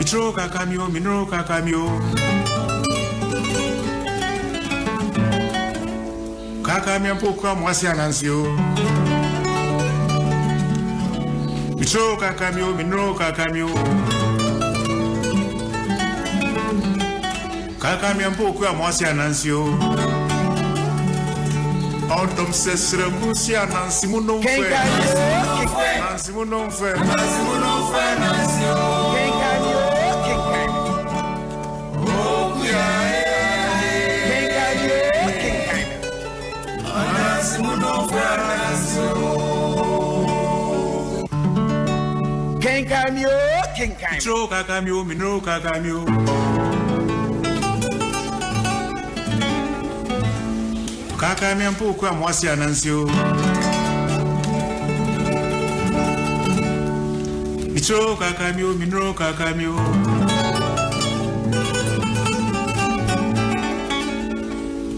Mitro kakamio, minro kakamio. Kakamia pokwa mwasi anansio. Mitro kakamio, minro kakamio. Kakamia pokwa mwasi anansio. Adom 106.3 Nancy Munon Kenkan Nancy Munon Nancy Munon Nancy Kenkan Kenkan Oh yeah Kenkan Nancy Munon Nancy Kenkan Kenkan Tro kakamio minro kakamio Kakamia mpokwa mwasi anansio. Mitro kakamio, minro kakamio.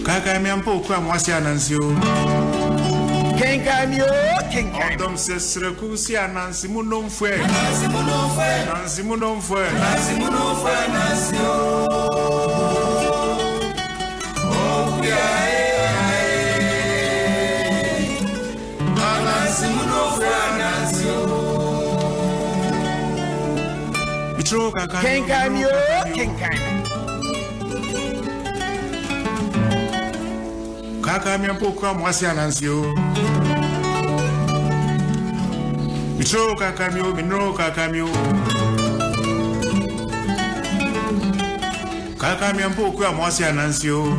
Kakamia mpokwa mwasi anansio. Kenkamio, Kenkan. Adom 106.3 Nancy Munon fwe. Nancy Munon fwe. Nancy Munon fwe. Nancy Munon fwe. Nancy Oh yeah. Mitro kakamio, Kenkamio, Kenkan. Kakamia mpokwa mwasi anansio. Mitro kakamio, minro kakamio. Kakamia mpokwa mwasi anansio.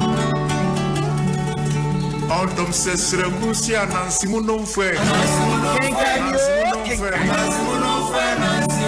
Adom 106.3 Nancy Munon fwe. Kenkamio, Kenkan. Nancy Munon fwe. Nancy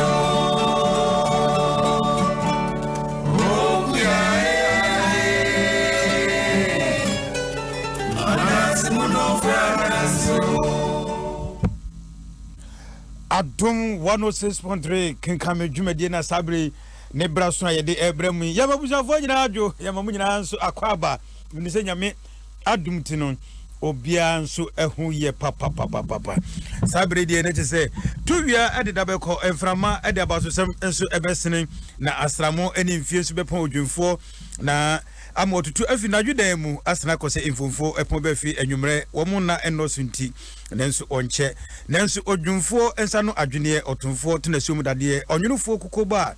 Adom 106.3 Kenkan Jumedi na Sabri ne braso ya de ebremu yamabuza fo nyina adwo yamamu nyina nso akwaba minise nyame adum tino obia nso ehu ye papa Sabri de ne tse tuwia ededa beko enframa ede abasosem nso ebesene na asramo eni mfie nso bepon odwumfo na amotutu afi na dwudan mu asena kose infomfo epon be fi enwumre wo mu na enoso nti nenso onche nenso odwumfo ensa no adwene otumfo tenasumu dade onwunufo kukoba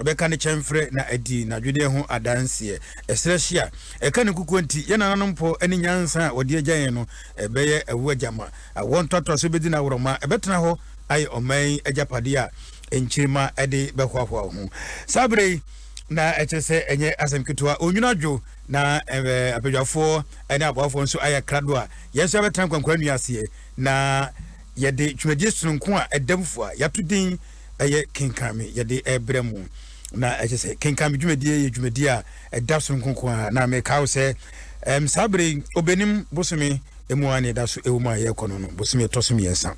beka ne chemfre na adi na dwudan ho adanse esrehia eka ne kuko nti ye nananompo eni nyansa wode agyan no ebeye ewu agama won toto so bedi na woroma ebetena ho ai oman agapade a enchirima ede behwahwa ho Sabre na etese enye asemkitoa onwunadwo na apedwafo ene abawafo nso aya krado a yeso abetan kwankwa nuase na yede twumadi sununko a edamfo a yatodin eye Kenkame yede ebremu na etese Kenkame dwumadi ye dwumadi a eda sununko a na me kawo se Sabre obenim bosome emuane da so ewuma ye kono no bosome tosome yensa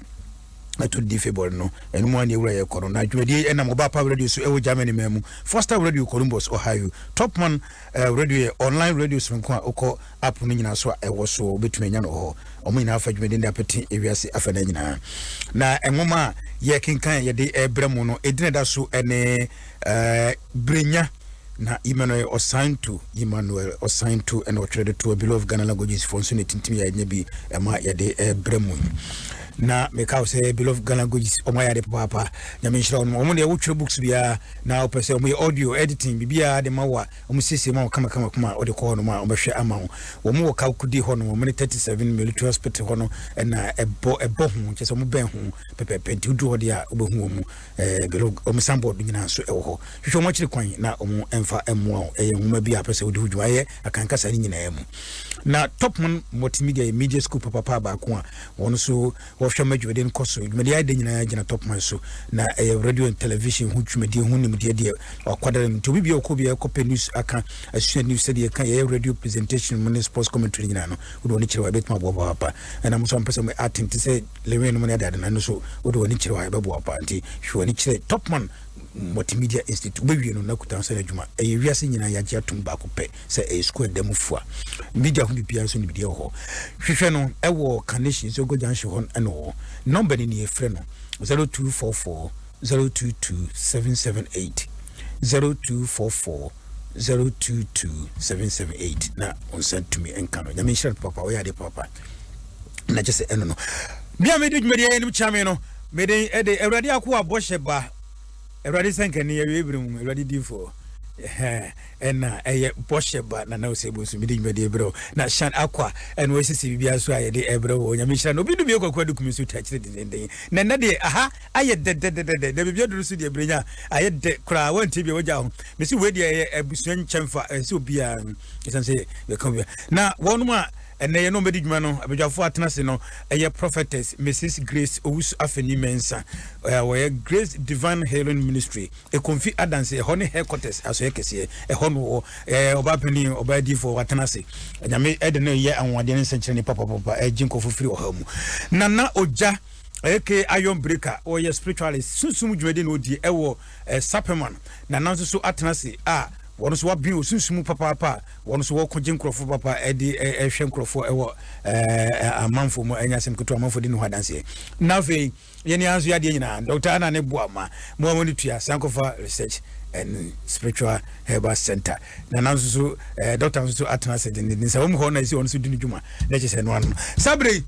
to di February no enu ane wura ye kono na dwumadi ena moba power radio so ewo Germany memu Foster Radio Columbus Ohio Topman radio online radio sunko a okọ app no nyina so ewo so betumi nya no ho omo nyina afa dwumadi nda peti ewiase afa na nyina na enwoma ye Kenkan ye de ebremu no edine da so ene brenya na Emmanuel Osantu and otwede to a below of Ghana languages for so netintimi ya nyabi ema ye de ebremu na meka say beloved Ghana languages o my de papa nyame nhira on mo de wotwe books bia na opese o audio editing bibia de mawa o sisi ma kama kuma o de ko no ma o behwe ama wo mo ka kudi ho no mo 37 military hospital ho no na ebo ho chese mo ben ho pepepe ti du ho de a obehu mu beloved o msambo do nyina so ewo ho hwehwe mo kire kwan na o mo emfa emo eye huma bia pese o de hudwa ye akankasa ni nyina emu na Topman multimedia media school papa ba ko a won so wo madwede nkoso dwumadi ade nyina gina Topman so na radio and television hu dwumadi hu nimde de akwadare mti obi bia okobia ekope news aka asua news de ka radio presentation mun sports commentary nyina no wo ni kirewa betma bo papa na mo so mpese mo attempt say lewe no mo ne dade na no so wo ni kirewa be bo papa nti hwo ni kire Topman multimedia institute bewie no nakuta nsa adwuma wiase nyina yagye atum ba ko pe se school dem fua media hu bibia so ni bidie ho hwehwe no ewo connection so go junction hon eno number ni efre no 0244 022 778 0244 022778 na on send to me enkano nyame share papa we ade papa na just eno no bia me dwuma de enim chame no me de ewrade akwa bohye ba ewrade sankani ya webrum ewrade difo ena eye bohye ba na osebo so me de dwuma de ebro na shan akwa en we sisi bibia so aye de ebro nyame share no bi du bi okwa dukumi so tachire de na de aha aye de bibia duru so de ebrenya aye de kra wanti bi wogya ho me si we de abusuan chemfa so bia esanse we kan bia na wonu ma ene ye no medi dwuma no abedwafo atenase no eye prophetess Mrs Grace Owusu Afeni Mensa we Grace Divine Healing Ministry e konfi adanse ho ne headquarters aso ekese e ho no obapeni obadi for atenase nyame ede no ye anwade ne senkyere ne papa jinkofo firi ohamu nana oja eke iron breaker or your spiritualist sunsum dwede no di ewo sapeman na nanso so atenase wonu so wabi osunsumu papa wonu so wokoje nkrofo papa edi ehwe nkrofo ewo amanfo mu anyasem keto amanfo di no hadanse na fe ye ni anso yade nyina Dr. Ana ne boama mo woni tua Sankofa Research and Spiritual Herbal Center na nanso so Dr. so atenase din se wo ho na isi wonu so dinu dwuma na che se no anu sabre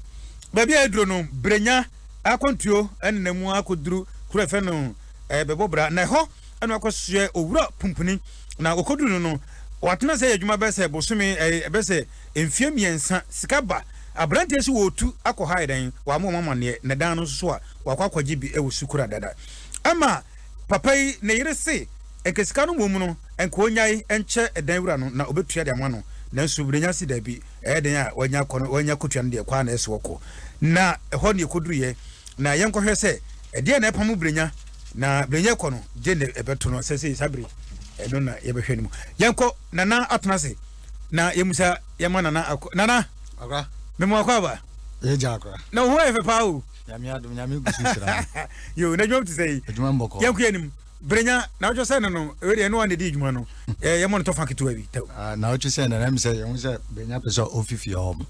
baby edro no brenya akontuo ennamu akoduru kurefe no bebobra na ho anu akosue owura pumpuni na okoduru no watena se adwuma bese bosome bese emfie miensa sikaba abrante si wotu akọ haidan wa mama ne na dan no so a wakwakwaje bi ewusukura dada ama papai ne yire se ekesika no momu no enko nyai enche edan wura no na obetua de ama no na nsubrenya si da bi den a wanya kotua no de kwa na ese woko na ho ne koduru ye na yenkohwe se de na epamu brenya na brenya ko no je ne ebeto no sese sabri eno na yebehwe ni mu yanko nana atenase na yemusa yema nana akwa memo akwa ba eja akwa na ho efe pawo nyame adom nyame gususira yo na dwom tse adwuma mboko yanko yenim brenya na ojo se no eri no ande di dwuma no yemo no to faketo abi taw na ojo se na me se yemu se brenya pese ofifi hom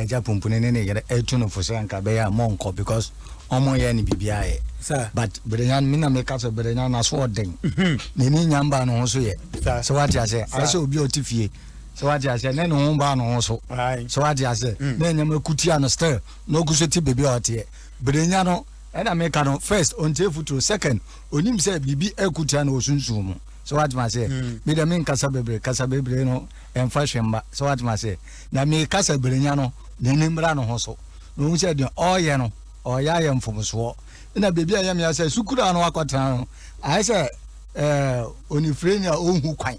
eja pumpune ne yere etu no fo se anka be ya monko because omo ye ni bibia ye but brenya mi na me ka se brenya na so odin ne ni nyamba no so ye so what ya say I say obi otifie so what ya say ne no ba no so so what ya say ne nyama kutia no still no kusoti baby otie brenya no e na me ka no first on tefuto second onim say bibi ekutia na osunsun so what ma say me da me kasa bebre no emfa hwemba so what ma say na me kasa brenya no ne nimra no ho so no say de oye no oya ye mfomso na bebi ayam ya say sukura no akotran no I say onifrenia ohu kwan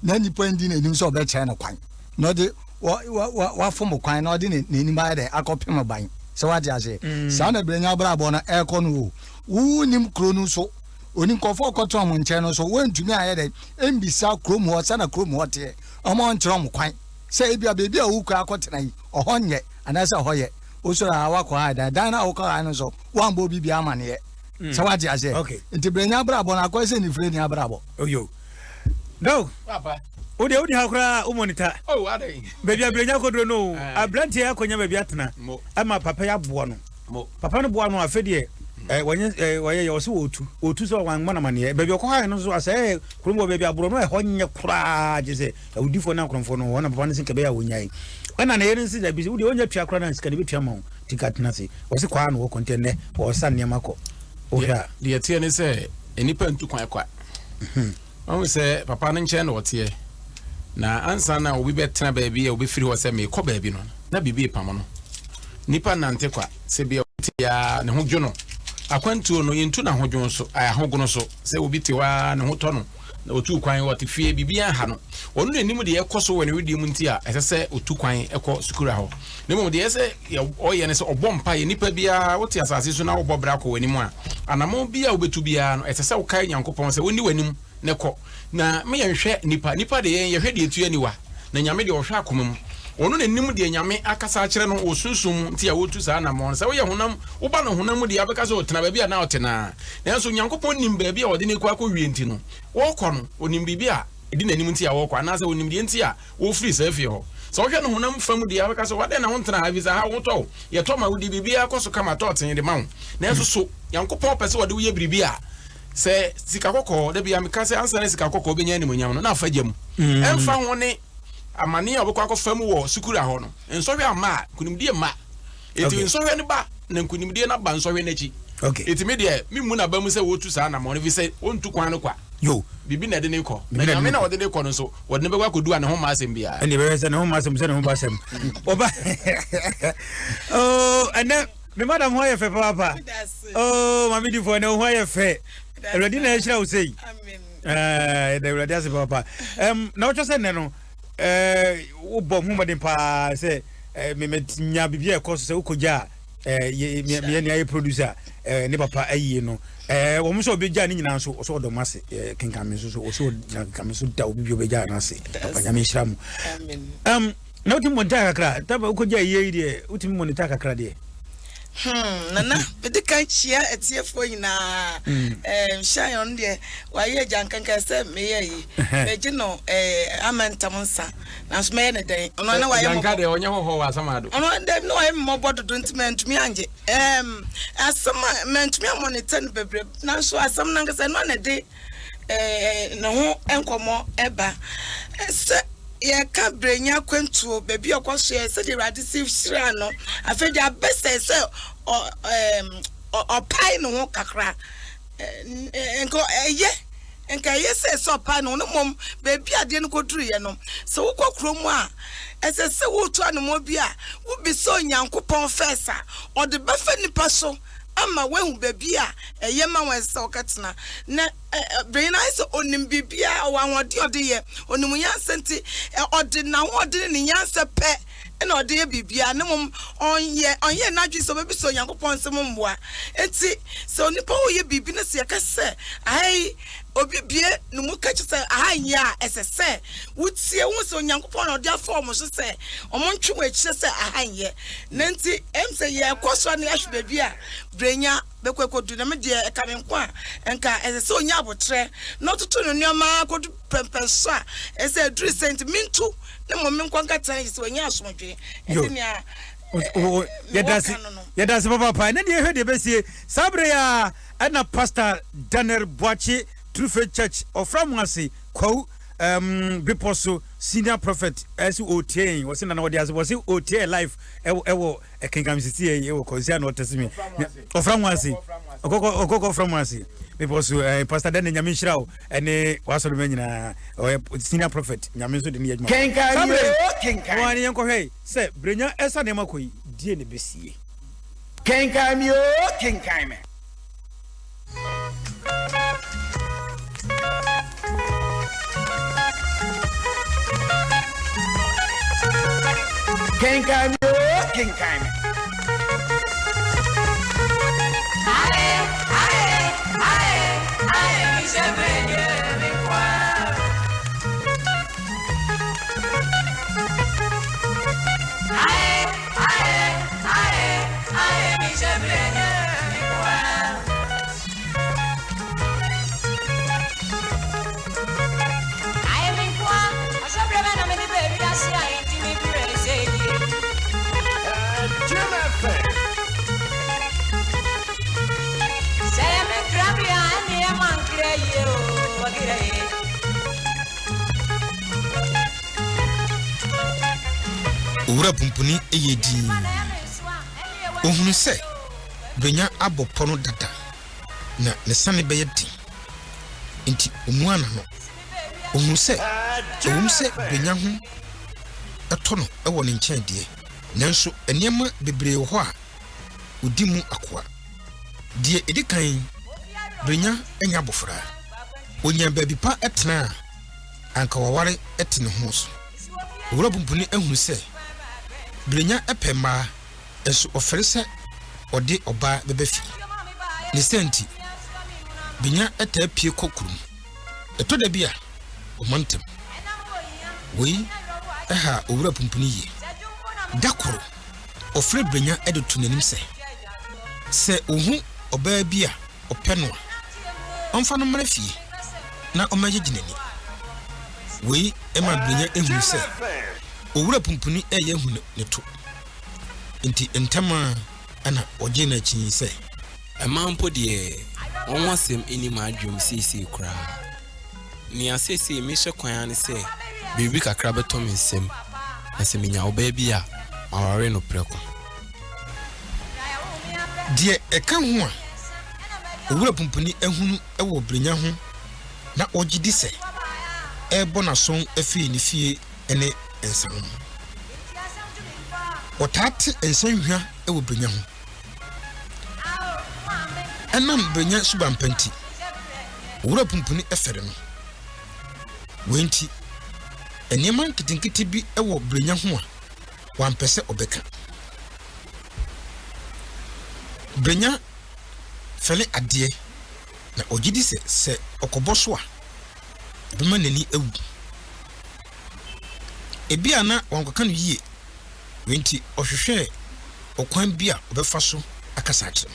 na nipa ndi na nim so obeche no kwan no de wa fom kwan no de ne nim ba de akopem ban so what ya say sa na brenya brabo na eko no wo nim kronu so oni nkofo akotran mo nche no so wantumi aye de embisa krom ho sa na krom ho te omo nchrom kwan say bia bebi a wo kwa akotran yi ohonye anasa hoye osura awakọ ada dan na okọ anu so wan bo bibia amane so what you say okay nti brenya brabo na kwese ni freni abrabo oyo no papa odi hakura o monitor adai bebia brenya kodro no ablante akonya bebia tena ama papa ya boa no papa no boa no afedie waye yo so otu so wan mana mane bebia okọ ha no so ase kromo bebia bro no honye kura je udifo na kromfo no wona papa no sin kebe ya wonyai na yere nsi da bi udi onya twa kura na sika de betua ma tikatena se wose kwa no kontene wo sa niam akọ ohia de yetie ne se enipa ntu kwan kwa o se papa no nche na wote na ansa na obi betena baabi ya obi firi ho se me kọ baabi no na bibi pam no nipa nante kwa se bia wote ya ne ho dwono akwantuo no yentu na ho dwon so aya ho gono so se obi tewa ne ho tọ no na otu kwan wote fie bibia ha no onu ne nim de ekoso woni wedi mu ntia esese otu kwan ekọ sukura ho ne mu de ese oye ne se obompa ye nipa bia wote asase so na obobra ko wani mu a anamo bia obetu bia no esese wo kai nyankopon se woni wani mu ne kọ na me yenhwe nipa de yenhwe de etu aniwa na nyame de ohwe akomam onu ne nim de nyame akasa akere no osunsum ntia wotu sa na mo se wo ye honam wo ba no honam de abeka so tena bia na otena na so nyankopon nim bia ode ne kwa wie nti no wo kọ no onim bibia edi nanim ntia wo kwa na se onim de ntia wo free se fie ho so hwe no honam fam de abeka so wade na ho ntena avisa ha wo to ye to ma wo di bibia koso kama to ten de ma wo na so nyankopon pese wode wo ye bibia se sika kokko da bia me ka se ansa na sika kokko be nya ni monyam no na afa gya mu emfa ho ne amane a obekwa akofam wo sukura ho no nsɔhwe ama kunimdie ma eti nsɔhwe ne ba na kunimdie na ba nsɔhwe na chi eti me de me mu na ba mu se wotu saa na mo ne vi se ontu kwan no kwa yo bibi na de ne kɔ na nyame na wɔde ne kɔ no so wɔde ne bɛkwa kodu a ne ho ma asɛm bia ɛne bɛyɛ sɛ ne ho ma asɛm sɛ ne ho ba asɛm oba oh ɛnɛ me madam ho yɛ fɛ papa oh mami di fo ne ho yɛ fɛ awurade na ɛhyira wo sei amen da awurade ase papa na wo twɛ ne no wo bɔ ho mɔden pa sɛ me nya bibia ɛkɔ so sɛ wo kɔgya me ne ayi producer ne papa ayi no wo mo so obegya ne nyina so so do mase kenkan me so so kenkan me so da obi obegya na se papa nya me hyira mu amen na wo tim monta kakra ta ba wo kɔgya yi de wo tim monta kakra de nana bede kan chia etiefo nyina shayon de waye jankanka se meye yi meji no amantam nsa na so meye ne den ono na waye janka de onye ho wa asama do ono de no waye mo bododo ntmentumi anje asama mentumi amonitor ne bebre na so asam na nkasa no na de na ho enkomo eba se ye ka brenya kwentuo bebi okoso ye se de radisi shira no afeji abese se o pai no ho kakra enko enka ye se so pai no mom bebi ade no koduru ye no se wo kokro mu a ese se wo tu anu mo bi a wo bi so nyankopon fesa o de befa nipa so ama wehu bebi a eye ma wen se okatena na brain ice onim bibia o anwode ode ye onim yansenti ode na ode ne yanse pe na ode ye bibia ne mom onye na dwi so bebi so yankopon se mboa enti so onipa wo ye bibi na se yakase ai obi bie no mu ka chese ahanya esese wutie hu so yankopon na ode afom so se omontwe echi se ahanye nenti emse ye koso na yahwe bibia brenya bekwekodu na me de ekamenkwa enka esese onya abotre no tutu no nyoma kodu pempenso a ese dru sent mintu na mo menkwa nkata ese onya asomdwe enya yedasi papa na de hwe de besie sabre ya na pastor Daniel Boachi True Faith Church of Framwasi kwa Biposo senior prophet as OTA was in an audience was OTA live ewo Kenkan city ewo konsia no tesimi of Framwasi okoko Framwasi Biposo pastor Daniel Nyamishirao ene waso menyina senior prophet Nyamiso de ne adwuma Kenkan wani yanko hey say brenya esa ne makoi die ne besie Kenkan yo Kenkan me Kenkan yo Kenkan Ura pumpuni eyedi ohunu se benya abopono dada na ne sane beyedi nti omuana no ohunu se benya ho etono ewo ne nkyɛn die nanso enema bebree ho a odi mu akoa die edikan benya enya bofra onya baabi pa etena anka waware etene ho so ura pumpuni ehunu se brenya epema eso ofrese ode oba bebefi ne senti binya etapie kokurum eto da bia omantem we aha owura pumpuni ye dakoro ofre brenya edo tunanim se ohu oba bia openo onfa no mrafie na omagyeginani we ema brenya ehunu se owura pumpuni eye hu ne to nti entama ana oje na chin se amampo de on was him in my dream, see cry. Near say, Misha Quayani say, Baby Crabatom is sim, as a minya baby, our reno preco. Dear, a come one. Owura pumpuni ehunu ewo brenya ho na ogidi se e bona son afi ni fie ene ensam otate ensanhwa ewo brenya ho enam brenya subampanti owura pumpuni efere no wenti enema nkitinkiti bi ewo brenya ho a wampese obeka brenya fele adie na ogidi se okoboso a bema nani ewu ebia na wankaka no yie wenti ohwehwe okwan bia obefa so akasa akire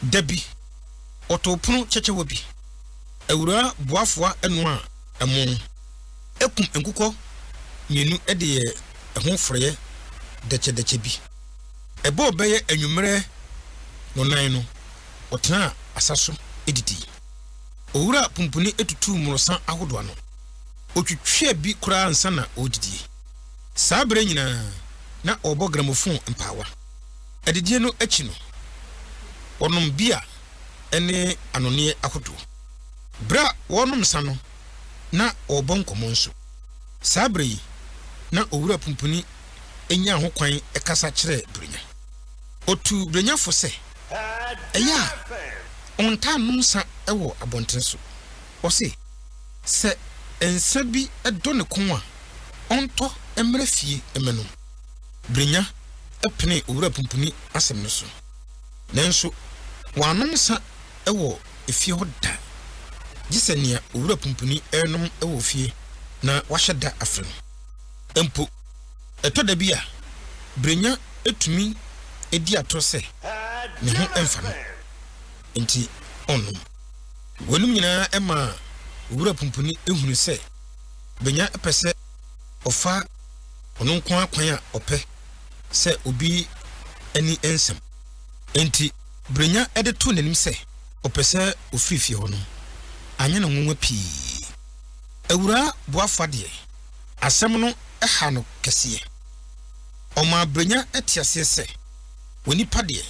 dabi otopono chechewo bi awura boafoa eno a emo ekum enkuko mienu ede ehon freye deche bi ebo beye anwumere no nan no otena asaso edidi owura pumpuni etutu murosan ahodo no otwitwe bi kura ansa na odidi sabre nyina na obo gramofon empawa edidie no achi no onom bia ene anone ahodo bra wonom sano na obo nkomo nso sabre na owura pumpuni enya ho kwan ekasa kire brenya otu brenya fo se eya onta nunsa ewo abontenso osi se ensa bi edo ne kon a onto emre fie emenu brenya epene owura pumpuni asem no so nanso wanumsa ewo efie hoda gisania owura pumpuni enom ewo fie na waheda afre empo etoda bia brenya etumi edi atose ne ho emfa no enti onum wonum nyina ema owura pumpuni ehunu se benya epese ofa ono kwa kwan a ope se obi ani ensem enti brenya ede to nanim se opese ofifie ho no anya na nwanwa pii ewura boafade asem no eha no kese oma brenya etiase se woni pade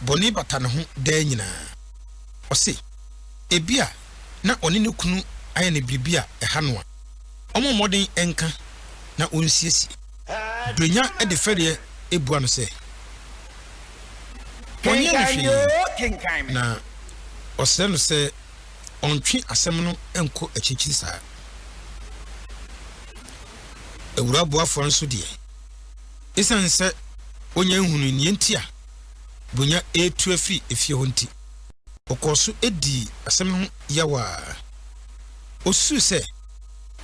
boni bata ne ho da nyina ose ebia na oni ne kunu aye ne bibia eha no a omo modern enka na onsiesi brenya ede fere ebua no se Kenkan na ose no se ontwi asem no enko achichi saa ewura boafo nso de esanse onye nhunu ni entia bonya etu afi efie honti okoso edi asem no yawa osu se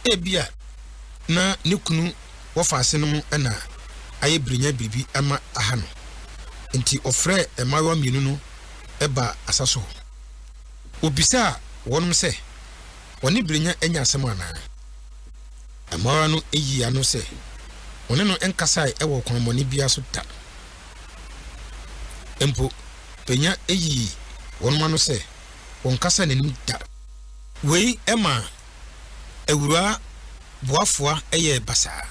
ebia na ne kunu wofa ase no na aye brenya bibi ama aha no enti ofre emawa mienu no eba asaso obisa wonum se woni brenya enya asem ana emawa no eyi ano se woni no enkasai ewo kwanmoni bia so ta empo penya eyi wonuma no se wonkasa nanim da wei ema ewura boafoa eye basa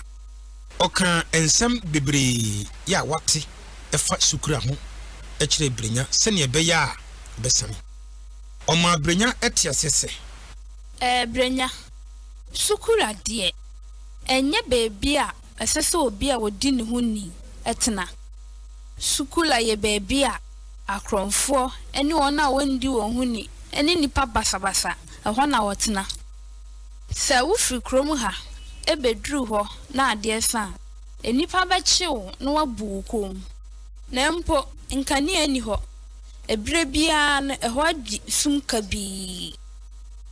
oka ensem bebre ya wate efa sukura ho ekire brenya sene beya besami oma brenya etiasese brenya sukura de enye bebi a esese obi a wodi ne ho ni etena sukula ye bebi a akronfo eni wona wondi won ho ni eni nipa basabasa ehọ na wotena se wufri krom ha ebedru ho na ade san enipa ba chiwo na wabu kom na mpo nkani ani ho ebre bia na ehọ agi sumka bi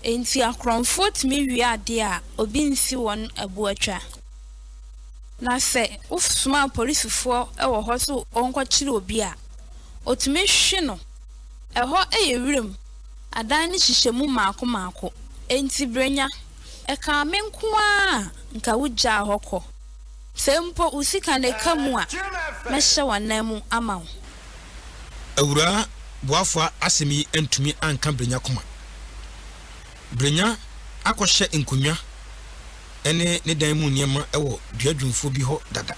enti akronfo timi wi ade a obi nsi won abuatwa na se ufsuma polisifo ewo ho so onko chire obi a otumi hwe no ehọ eyewrem adan ni hyehyemu maako enti brenya eka menkoa nka wugya hokọ sempo usika ne kamu a mehye wanamu amawo awura boafo asemi entumi anka brenya koma brenya akɔhye nkonwa ene ne dan mu niema ɛwɔ duadwumfo bi hɔ dada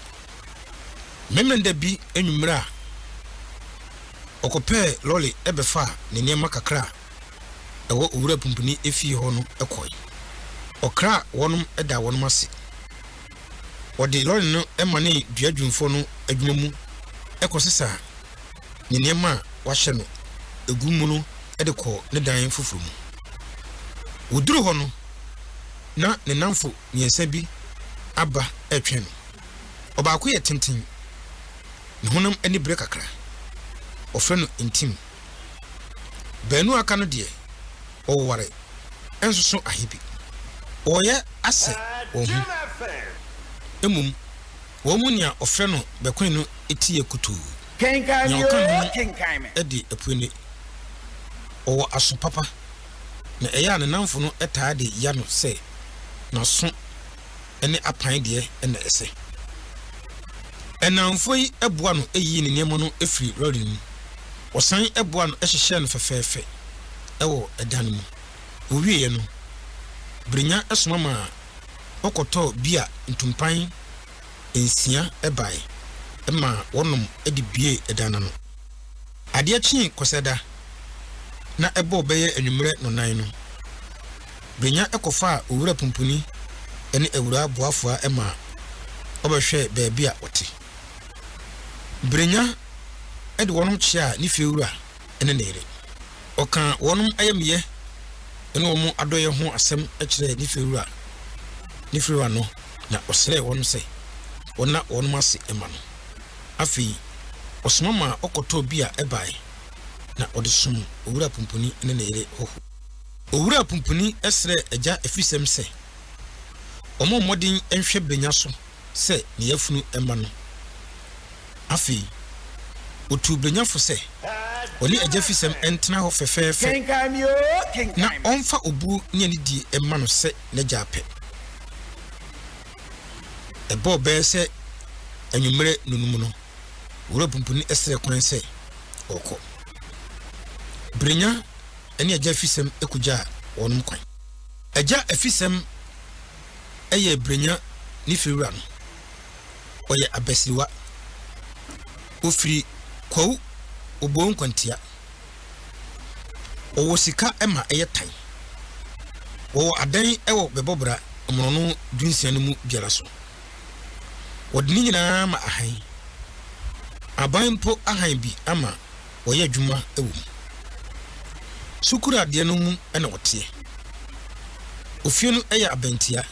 memenda bi enwumra okopɛ loli ɛbɛfa ne niema kakra ɛwɔ owura pumpuni efi hɔ no ɛkɔi okra wɔnom ɛda wɔnom ase wɔde loli no ɛmane duadwumfo no adwuma mu ɛkɔsesa ne niema wahye no egu mu no ɛde kɔ ne dan foforo mu woduru hɔ no na ne namfo miensa bi aba ɛtwe no obaako yɛ tenten ne honam ani bre kakra ofre no intim banu aka no de ɔware enso so ahibi ɔyɛ ase ohu emum wo mu nia ofre no bekwen no etie kutu Kenkan yo Kenkan edi epuene ɔwɔ aso papa na ɛyɛ ne namfo no ɛtaa de ya no sɛ na so ene apan de ene ɛsɛ ɛnamfo yi ɛboa no ɛyi ne niemo no efiri lori mu ɔsan ɛboa no ɛhyehyɛ no fɛfɛɛfɛ ɛwɔ ɛdan mu owie no brenya ɛsoma ma ɔkɔtɔ bia ntumpan ensia ɛbae ɛma wɔnom ɛde bie ɛdan no adeɛ kyi kɔsɛda na ɛbɔ bɛyɛ anwumre no nan no brenya ɛkɔfa owura pumpuni ɛne ewura boafoa ɛma ɔbɛhwɛ baabi a ɔte brenya ɛde wɔnom kyia ne fiewura ɛne nere ɔka wɔnom ayɛmyɛ ɛne wɔn adɔyɛ ho asɛm ɛkyerɛ ne fiewura no na ɔsrɛ wɔn sɛ wɔna wɔnom ase ɛma no afei ɔsoma ma ɔkɔtɔ bi a ɛbae na ɔde som owura pumpuni ne nere ho owura pumpuni ɛsrɛ agya efisɛm sɛ ɔmo modin enhwɛ brenya so sɛ ne yafunu ɛma no afei otu brenya fo sɛ ɔne agya fisɛm ɛntena hɔ fɛfɛɛfɛ na ɔmfa obu ne ne die ɛma no sɛ n'agya apɛ ɛbɔ bɛɛ sɛ anwumre nunum no owura pumpuni ɛsrɛ kwan sɛ ɔkɔ brenya ene agya fisem ekugya wonum kwan agya afisem eye brenya ni fiwura no oye abasiwa ofiri kwawu obon kwantia owo sika ema eye tan wo adan ewo bebobra omono dunsia no mu biara so wodini nyina ma ahan aban po ahan bi ama woyɛ adwuma ewo sukura de no mu ena wote ofie no ɛyɛ abantia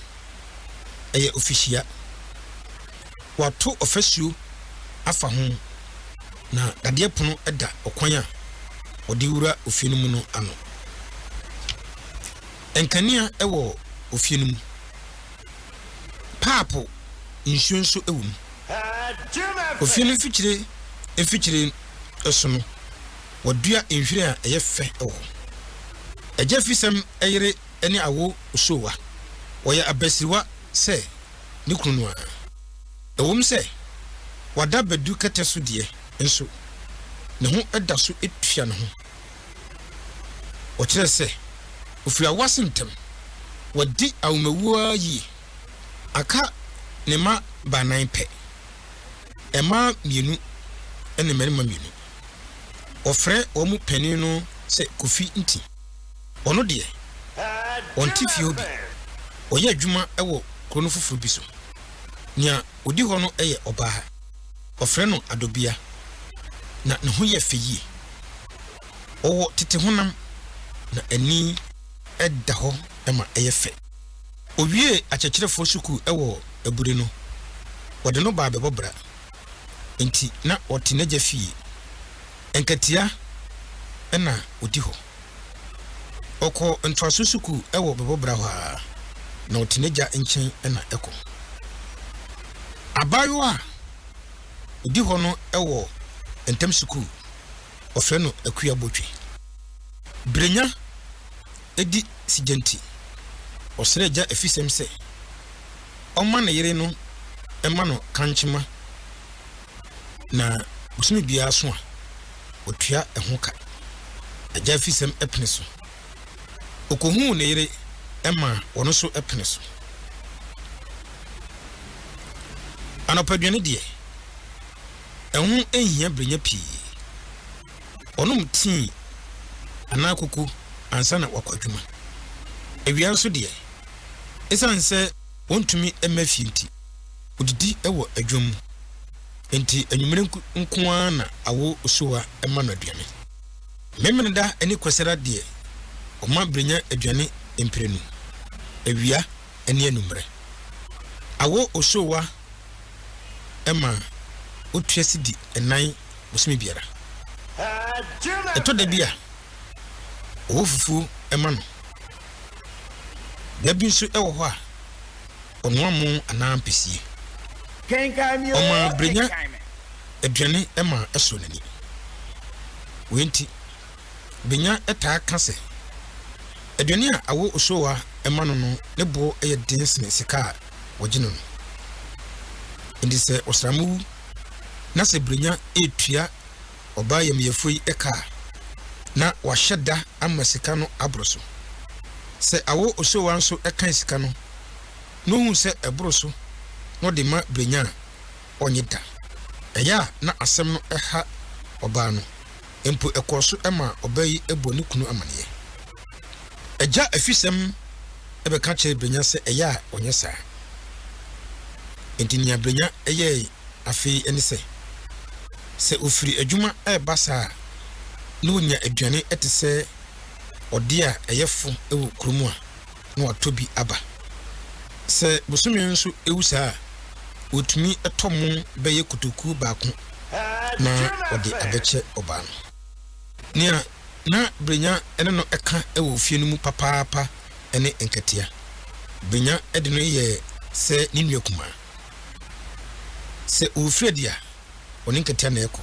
ɛyɛ ofisia wato ofasuo afa ho na dadeɛ pono ɛda okwan a ɔde wura ofie no mu no ano enkania ɛwɔ ofie no mu paapo nsuo nso ɛwɔ mu ofie no mfikyire ɛso no wadua nhwire a ɛyɛ fɛ ɛwɔ agya fisɛm ɛyere ɛne awo osowa wɔyɛ abasiwa sɛ ne kunu no a ɛwom sɛ wada badu kɛtɛ so deɛ nso ne ho ɛda so etua ne ho ɔkyerɛ sɛ ofiri awase ntem wadi awomawua yi aka ne ma banan pɛ ɛma mienu ɛne mmarima mienu ɔfrɛ wɔn panin no sɛ kofi nti ɔno deɛ ɔnte fie obi ɔyɛ adwuma ɛwɔ krono foforo bi so nea odi hɔ no ɛyɛ ɔbaa ɔfrɛ no adobia na ne ho yɛ fɛ yie ɔwɔ tete honam na ani ɛda hɔ ɛma ɛyɛ fɛ owie akyɛkyerɛfoɔ sukuu ɛwɔ abure no wɔde no baa bɛbɔbra nti na ɔte n'agya fie enkatia ɛna odi hɔ ɔkɔ ntoaso sukuu ɛwɔ bɛbɔbra hɔ a na ɔte n'agya nkyɛn ɛna ɛkɔ abayewa odi hɔ no ɛwɔ ntam sukuu ɔfrɛ no akua botwe brenya edi sigenti ɔsrɛ agya afisɛm sɛ ɔma ne yere no ɛma no kankyema na busumi biara so a otua ɛho ka agya fisem epene so okohu ne yere ema wono so epene so anopaduane de ehun ehia brenya pii onum tii anakoko ansa na wakwadwuma ewia nso de esanse wontumi emafienti odidi ewo adwom enti enwumere nkoa na awo osowa ema no aduane memenda eni kwasera de oma brenya aduane emprenu ewia eni enumere awo osowa ema otuasi di enan bosimi biara eto da bia owo fufu ema no da bi nso ewo ho a ono amu anampesie Kenkan oma brenya aduane ema eso nani wenti benya eta kase aduane a awo osowa ema no no ne bo eye densene sika wogino no indi se osramu na se brenya etua oba yemyefoi eka na wahyeda amasika no abroso se awo osowa nso eka sika no no hu se ebroso no de ma brenya onyida eya na asem no eha oba no empo ekoso ema obayi ebo ne kunu amane eja afisem ebeka che brenya se eya onyesa entinia brenya eye afi eni se ofiri adwuma basa no nya aduane etese ode a eyefo ewo kromu a no atobi aba se bosome nso ewusa otumi etomo beye kutoku baako na ode abeche oba no nia na brenya ene no eka ewo fie no mu papaapa ene enkatia brenya ede no ye se ninua kuma se ofredia oni nkatia na eko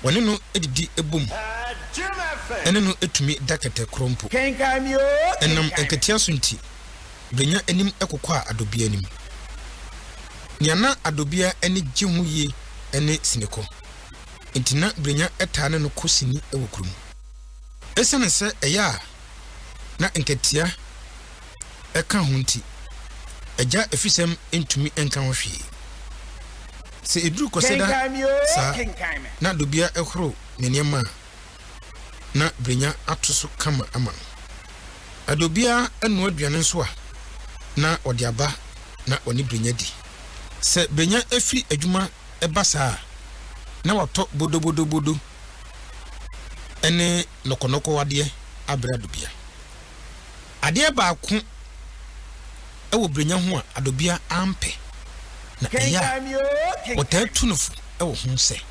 woni no edidi ebom ene no etumi dakete krompo enam enkatia so nti brenya enim ekokwa adobia enim niana adobia ene gyehuye ene sineko intina brenya etane no kosini ewokrum esene se eya na enkatia eka hunti eja efisem entumi enka hwehwe se edru koseda sa na dobia ehoro neniema na brenya atoso kama ama adobia enu aduane nso a na odiaba na oni brenya di se brenya efiri adwuma ebasa na wato bodo ene nokonoko wade abra dobia ade baako ewo brenya ho a adobia ampe na eya otatunufu ewo hunse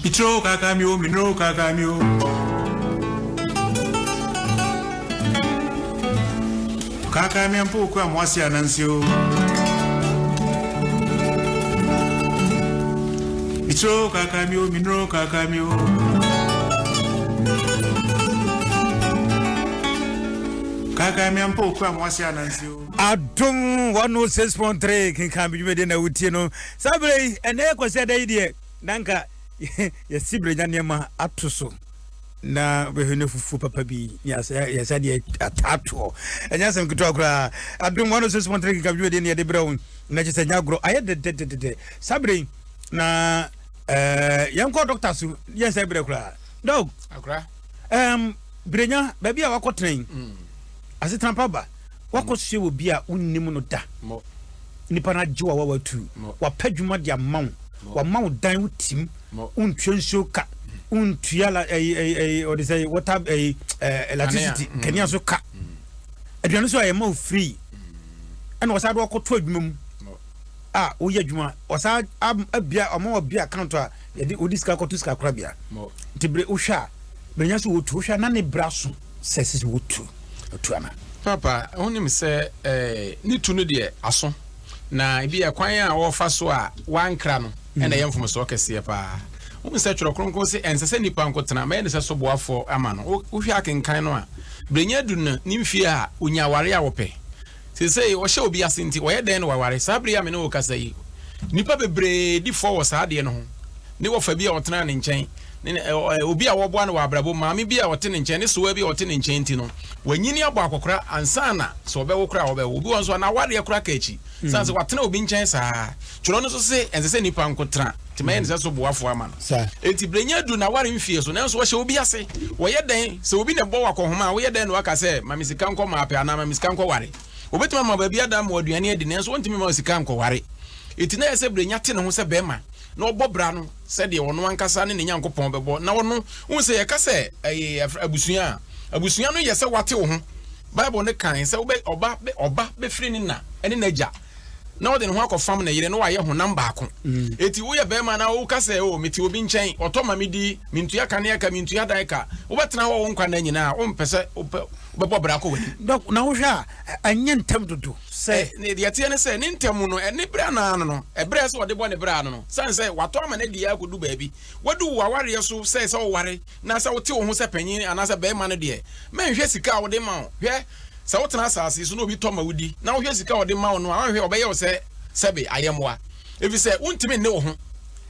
Mitro kakamio minro kakamio kakamia mpo kwa mwasi anansio Mitro kakamio minro kakamio kakamia mpo kwa mwasi anansio Adom 106.3 Kenkan bijumede na utie no sabre ene kwaseda idie nanka ya sibre nyama atoso na behene fufu papa bi ya de atato enya sem kito akura Adom 106.3 Kenkan bijumede ne de brown na chese nyagro aye de sabre na yanko doctor su yen sabre akura dog akura brenya baby a wakotren asetrampa ba wakoshe wo bia unnim no da nipa na jiwa wawatu wapadwuma dia mawo wa mawo dan wutim untwenso ka untuala or say water electricity kania so ka aduane so ayema free and was ado akoto adwuma mu wo ye adwuma wasa abia omo bia account a ye odiska akoto ska kora bia tibre uhwa brenya so wotu uhwa na ne braso sese wotu otuana papa onim se ni tunu de aso na bi akwan a wo fa so a wankra no ena yemfom so kese pa onim se tworo kronkron se ensese nipa nkotena ma ene se so boafo ama no wo hwe akenkan no a brenya du na nimfie a onyaware a wope se wo hye obi asenti wo ye den no waware sabri ya me no kasa yi nipa bebre di fo wo saade no ho ne wo fa bi a wotena ne nchen obi a woboa no wabrabo maame bi a wote ne nkyɛn ne soa bi a wote ne nkyɛn ti no wanyini abɔ akokora ansana so obewo kora obewo obi won so na wade kora ka echi sanse watena obi nkyɛn saa tworo no so se ense se nipa nkotra timaye ne so boafo ama no enti brenya du na ware mfie so nanso wo hye obi ase wo ye den se obi ne bɔ wakohoma wo ye den no aka se mame sika nkɔ maape ana mame sika nkɔ ware obetuma ma ba bia da ma aduane adi nanso wontimi ma sika nkɔ ware enti na yese brenya te ne ho se bema na obobra no se de wono ankasa ne nyankopɔn bɛbɔ na wono wo se ye ka se abusua no yese wate wo ho bible ne kan se oba be firi ni na ene naja na wo de ne ho akɔfam na yire no wa ye ho namba ako eti wo ye bɛma na wo ka se o meti obi nkyɛn ɔtɔma me di mintua kane ka mintua dan ka wo betena wo nkwa na nyina wo mpɛsɛ bɛbɔ bra ko wani dok na wo hwa anya ntam dodo se ne de yate ne se ne ntam no ene bra na no ebre se wo de bɔ ne bra no san se wato ama ne di ya kodu baabi wadu wa ware so se wo ware na se wo te wo ho se panyin ana se bɛma no de men hwɛ sika wo de ma wo hwɛ se wo tena asase so no obi tɔma wudi na wo hwɛ sika wo de ma wo no an hwɛ obɛyɛ wo se sebe ayemwa efi se wontimi ne wo ho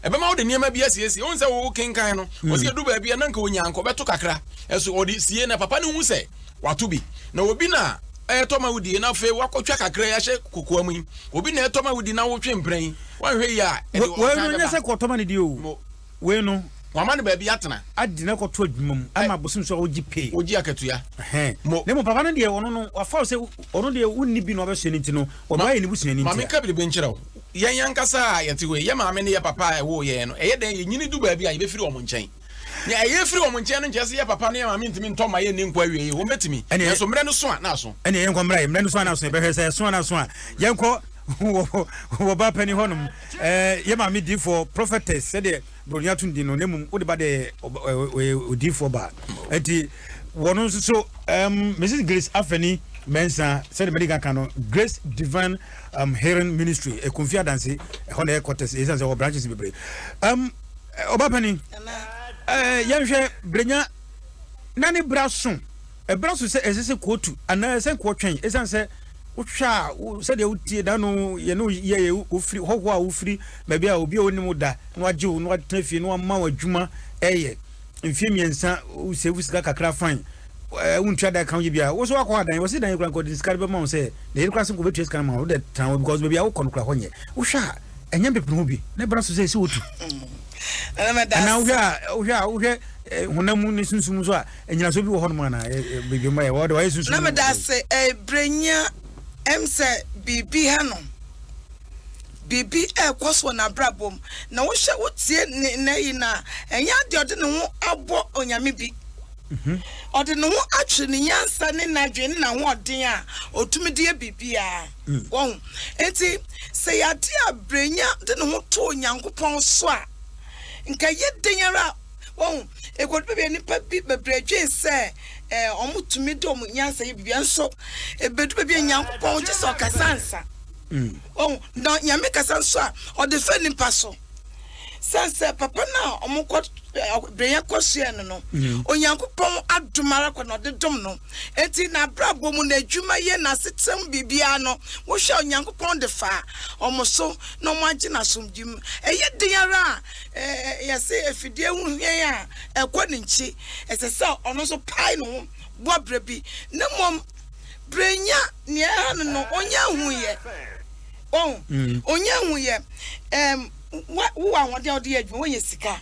ebema wo de niema bi asiesie won se wo kenkan no wo se du baabi na nka onyanko beto kakra eso odi sie na papa ne hu se wato bi na obi na toma wudi na fe wakotwa kakra ya hye kokoa mu obi na toma wudi na wo twe mpran wan hwe ya we no nya se kotoma ne di o we no wama ne baabi atena adi na koto adwuma mu ama bosim so ogi pay ogi akatua ne mo papa no de ono no wafa se ono de unni bi no obehye ne ntino obaye ne busua ne ntino mame ka bi be nkyerɛ wo yen yankasa yete we ye maame ne ye papa wo ye no eye den nyini du baabi a ye be firi omo nkyɛn ya eye firi omo nkyɛn no nkyɛ se ye papa ne ye maame ntimi ntɔma ye ne nkwa wie wo metimi enso mre no so a na so ene yen mre no so na so be hwɛ se so na so a yen kɔ wo ba pani honum ye maame di for prophetess said the bronya tundi no nemum wo de ba de odi for ba enti wono so Mrs. Grace Afeni mensa said the medical canon Grace Divine Hearing Ministry e konfia dance e hono e quarters e sense of branches bebre oba pani yanhwe brenya nani braso e braso se esese kotu ana se kwotwen e sense utwa said you tie da no ye no ye ofiri hoho a ofiri ba bia obi onim da no agye no atafie no ma wadwuma eye mfie miensa usewu sika kakra fan untwa da kan ye bia wo so akwa dan wo se dan kura ko discard be ma say na ye kura se ko betu sika ma wo de tan because be bia wo kono kura honye wo hwa enya be pnu bi na bra so say se wotu ana wo hwa hunamu ni sunsum so a enyina so bi wo hono na be bi ma ye wo de wa sunsum na me da se brenya emse bibi hanom bibi ekwoso na brabom na wo hye wotie na yi na enya de ode ne ho abo onyame bi ode ne ho atwe ne nyansa ne nadwe ne na ho oden a otumi de bibi a won enti se yade abrenya de ne ho to onyankopon so a nka yedenyara won ekodu be nipa bi bebredwe se omutumi do mu nyansa ye bibia nso ebedu be bia nyankopon je so kasansa no nyame kasanso a ode fe nipa so sanse papa na omukọ brenya kwosue no onyankopon adomara kwa no de dom no enti na brabo mu na adwuma ye na setem bibia no wo hwe onyankopon de fa omoso no mo age na somdwim eye diara yese efidie hu hwen a ekọ ne nchi esese ono so pai no bo brebi na mom brenya ne ha no onya hu ye onya hu ye wo awode ode adwuma wo ye sika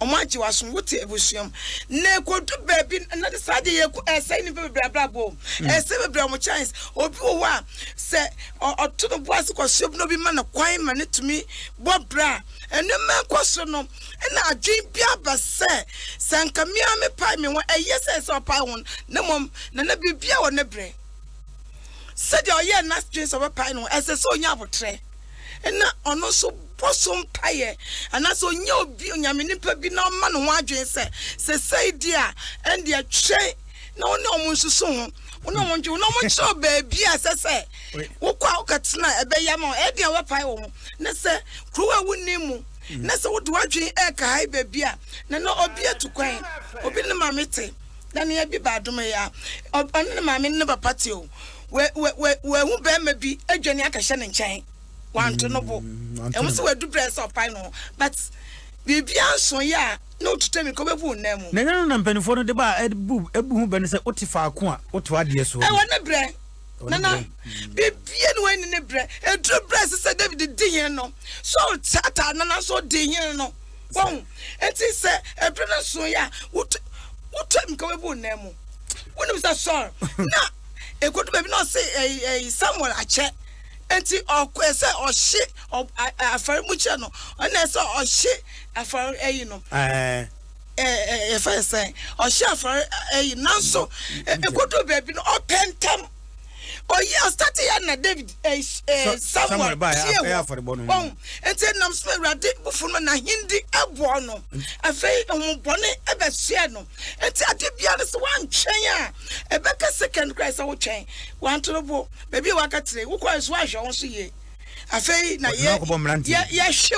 omaji wasun wote ebusuam na kodu baby na de sade ye ku esai ni bebrabo ese bebra mo chance obi wo a se oto no boase kwaso no bi ma na kwan ma ne tumi bobra ene ma kwaso no na adwen bia ba se sanka mi ame pai me wo eye se pai won na mom na bibia wo ne bre se de oye na adwen so pai no ese so onya abotre na ono so bosom paye anaso onya obi onyame nipa bi na ma no ho adwen se sei dia ende atwe na ono omunsusu ho ono monje ono moncho baabi asese wo kwa ukatena ebe yama e dia we pai wo na se kruwa wunimu na se wo do adwen e ka hai baabi a na no obi atukwan obi ne mamete na ne bi badom ya ono ne mame ne papa te o we hu be ma bi adwane akahye ne nkyɛn want to know and so we do press of pine but bibia so ya no to tell me ko bebu nemu na nyano na mpanifo no de ba ebu hu bene se otifa ko a oto ade so wona bre nana bibia no wani ne bre edru bre se David di yen no so tata nana so di yen no won enti se ebre na so ya wotem ko bebu nemu woni bisa so na ekodu bebi no say Samuel ache enti okwese ohye afare muche no ona se ohye afare no first say ohye afare nanso ekodu bebi no opentem oya start ya na David Samuel ba ya afare bono enti nam so awrade bufunu na hindi abo no afei ombone ebesua no enti ade bia ne se wantwen a ebeka second Christ wo twen wantorobo bebi wakatre wo kwa so ahwe won so ye afei na ye hwe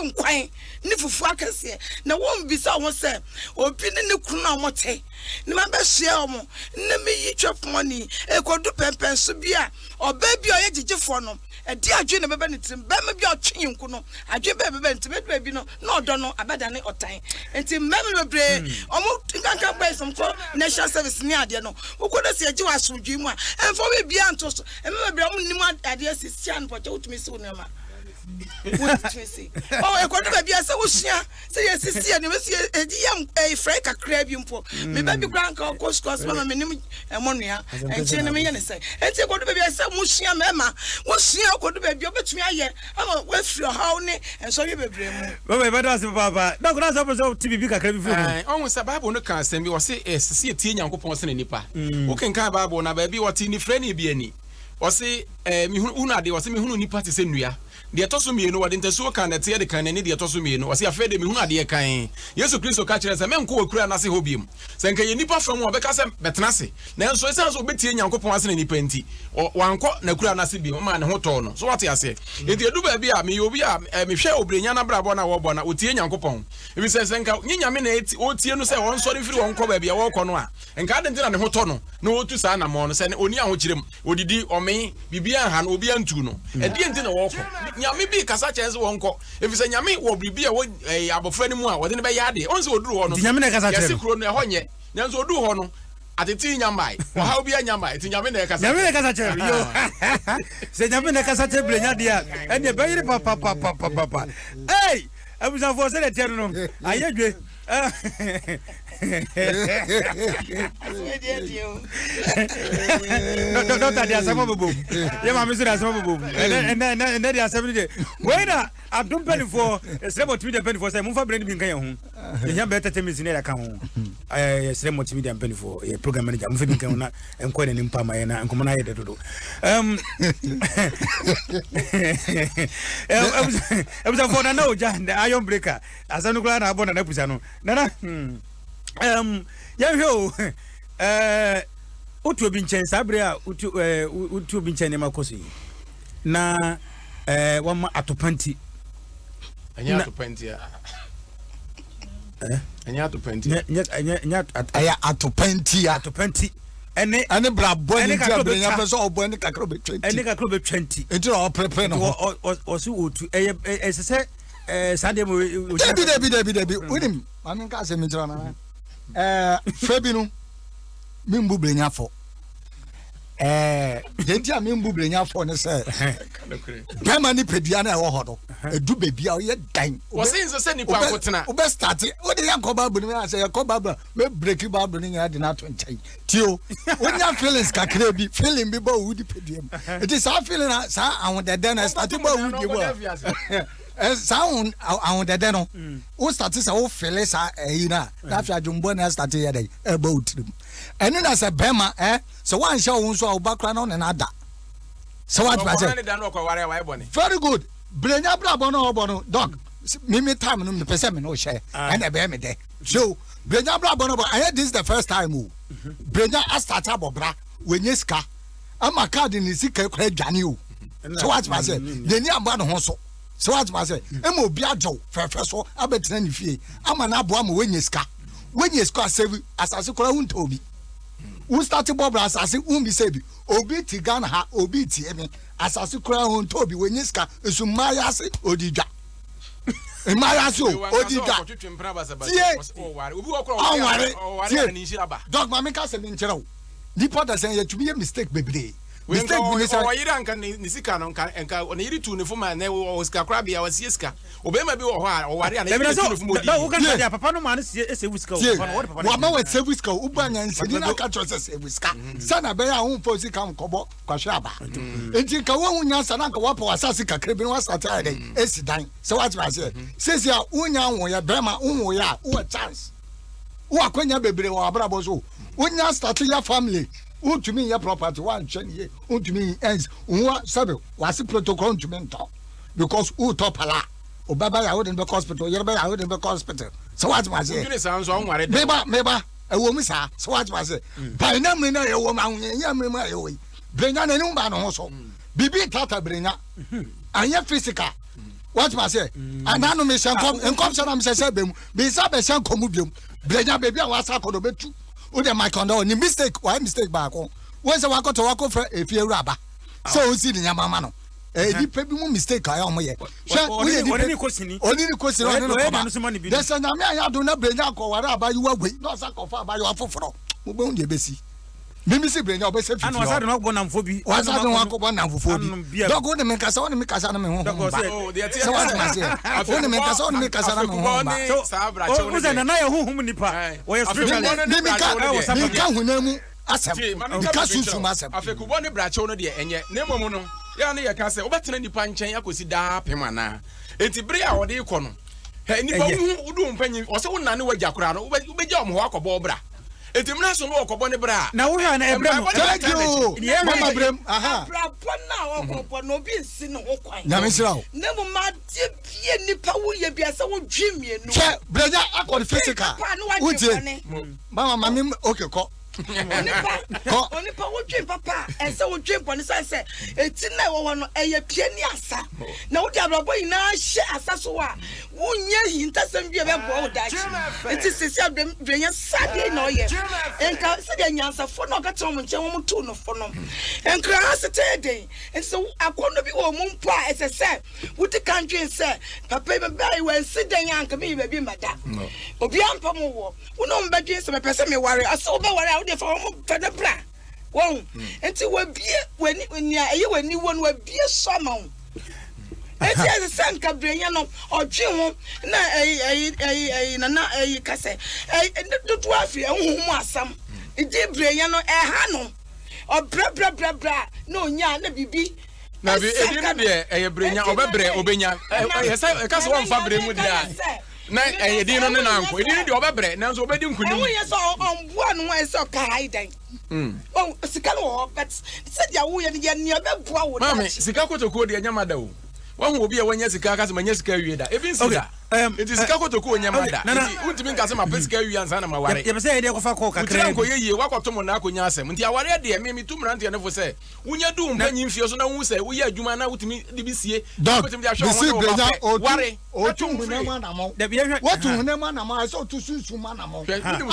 nkwan ni fufu akase na won bisa won se obi ne kunu na mote ni ma besua omo ne me yi twefo ni ekodu pempen so bia oba bia oye gigefo no edi adwe ne bebe ne tim be me bia otwen nku no adwe bebe ne tim be bi no na odo no abada ne otan enti mem bebre omo nkanka boy som ko national service ni ade no ukodo se agi wasodwi mu a enfo we bia nto so mem bebre omo nimu ade sisia no poche utumi se unema oh ekodu baby asa wohia say yesisi ani wesi ejiyam frey kakra bi mpo me baby granka ko scores mama menim emonua enche ne me ye ne say enti ekodu baby asa muhia mema wohia ekodu baby obetumi aye ama wafiri haw ne enso ye bebre mu baba baba das papa na kuna so so tv kakra bi fu on say bible no kan asem bi wo say sisi etie nyankopon se ne nipa wo kenkan bible na baby woti ni frey ne bi ani wo say mi hunu ade wo say mi hunu nipa te se nnua de etoso mienu wade ntesuo kan nete de kan ne de etoso mienu wase afa de mehunu ade kan Yesu Kristo ka kire se menko wakura na se hobiem se nka ye nipa fam obeka se betena se na enso ese so obetie nyankopon ase ne nipa nti wanko na kura na se bi ma ne hoto no so wate ase enti edu ba bi a me obi a mehwe obrenya na brabo na wo bo na otie nyankopon ebi se nka nyinyame na eti otie no se won so firi won ko ba bi a wo ko no a nka de ntina ne hoto no na otu sa na mo no se oni a ho kirem odidi ome bibia ha no obi antu no edi ntina wo ko nyame bi kasa chance wonko efise nyame wo bibia wo abofra ni mu a wode ne be yade onse oduru ho no nyame na kasa chance yasikro no ehonye nyanso odu ho no ateti nyambai wo ha obi anyambai ti nyame na kasa yo se nyame na kasa chance blenya dia ene be yiri papa hey abuza fo se le tero no ayedwe Don't dia sama bobo. Ya mama sura sama bobo. Na dia sama de. Wena Adom penifo, Sremo TV de penifo say mun fa brand bi nkan ya ho. Ya be tete mi sine ya kan ho. Sremo TV de penifo, ya program manager mun fa bi nkan na enko ne nimpa ma ya na enko na ye de dodo. Abuza for na oja the iron breaker. Asanu kula na abona na pusa no. Nana ya hwe otu obi nchen sabre a otu obi nchen ne makosi na wama atopanti anya atopanti anya atopanti anya atopanti ene brabo ni tia brenya peso obo ene kakro be 20 enti o prepare no o si otu esese sade mo debi winim manu ka se mi jira na Febi no mimbu brenya fo yenti a mimbu brenya fo ne se bema ni pedua na e wo hodo edu bebia o ye dan wo sinse se nipa akotena o be start o de yanko ba bunu me say yanko ba me break ba bunu nya de na to nchai tio wonya feelings kakra bi feeling bi ba wudi pedua mu it is a feeling sa awon de den start ba wudi bo sound awon de no o start say o feel sa na afia jumbo na start here dey about enu na say bema so wan sha won so obakra na na ada so what was it very good brenya brabo no obo no dog me time no me pese me no share and e be me there so brenya brabo no I this is the first time brenya start abobra wenyeska ama card ni sika kwa dwane o so what was it the ni amba no ho so what was it emo obi adwo fefe so abetena ni fie ama na abo ama wenyeska save asase kora hunta obi who started Bob asase umbi sebi obi ti Ghana ha obi ti emi asase kora hunta obi wenyeska esumaya ase odidwa Emaraso odida. Dog mama ka se me nkyere wo. Nipa da sen ye to be a mistake bebre. Mistake bi say o yira nka ni sika no nka o na yiri tu ne fuma na o sika kra bia o sie sika. Obema bi o ho a o ware a na yiri tu ne fuma odi. Da wo kan dia papa no ma na sie sika o papa no wo papa. Wa ma we sika o banya nsedi na ka cho se sika. Sana be ya hu fo sika nkobo kwahwe aba. Enti ka wo hu nyansa na ka wa pa wasase kakra bi no wasate ai den esidan. Se what ma say. Sesi a unya wo ya brema unwo ya wo chance. Wo akwanya bebre wo abrabo so. Unya start your family. Untumi your property one chen untumi ends unwa sabe wasi protocol untumi nto because u top ala obaba ya wo den be hospital yerba ya wo den be hospital so what ma say meba e wo mi sa so what ma say by na me na ye wo ma hunye ya me ma ye wo brenya na ni ba no ho so bibi tata brenya anya physical what ma say ananu me shankom enkom sana me say be mu be sa be shankom biom brenya baby a wasa kodo betu o de my condo ni mistake why mistake back on once wako to wako for efie raba so o si ni nyama no di pe bi mu mistake ayo mo ye oni ni kosini oni no there's a nyame aya do na brenya ko wara aba yiwa gwe no sa ko fa aba yiwa foforo mo be hunde besi mimi si brenya obese fifi anu wasa do no go na mfo bi wasa do wako bo na mfo bi dogo de me kasa woni me kasa na me ho so what ma say woni me kasa woni me kasa na me ho ba so sabra che woni o na ye huhum nipa wo ye spiritual mi ka hunamu asem mi ka sunsun asem afekubo ne bra che no de enye na momu no ya ne ye ka se obetena nipa nchen akosi da pem ana enti bere a wode iko no he nipa hu udu mpanyi o se wona ne wagya kora no ubegya omo ho akobo bra enti mna so no okobo ne bra na wo hwa na ebrem thank you mama brem aha bra na okobo no bi nsi no okwan na me sira o ne mo ma de bie nipa wo ye bia se wo dwimie no che brenya akọ physical uje mama mami okay ko onipa wo dwen papa ese wo dwen poni say eti na wo no eye pie ni asa na wo dia brabo ina hye asa so a wo nya hintasem bi e be bo wo dachi eti sisi abem dwenya sade na oye enka se dia nyansa fo no ka tom nche wo mutu no fo no enkra asete den enti akono bi wo mu mpa ese se wo ti kan dwen se papa be bai we siden yanka bi be bi mada obi ampa mo wo no mbadwen se me pese me ware asa wo be ware de for fada bra won enti wa bie wani aye wani won wa bie soma enti as sanka brenya no odwe ho na na kase dudu afi ehunmu asam edi brenya no ha no obra no nya na bibi na bi edi no de brenya obebre obenya kase won fa bre mu dia na edi no na anko edi de obebre na so obedi nkunim we yes on bua no we so kai dan sika no but se dia wo ye ne obebua wo mama sika kotoko de nyamada o wahu obi e wanya sika kase manya sika wie da ebin sika enti sika kotoko nyamada enti untimi nkase ma pesika wie ansa na ma ware ye be se ye ko fa ko kakra ko yeye wakotomo na akonya asem enti aware de me tumrante ne fo se wunya du mpanyi mfie so na wu se wo ye adwuma na wutimi de bisie wutimi de ahwe wo ware otu hunema na mo da bi ye watu hunema na mo so tu sunsun ma na mo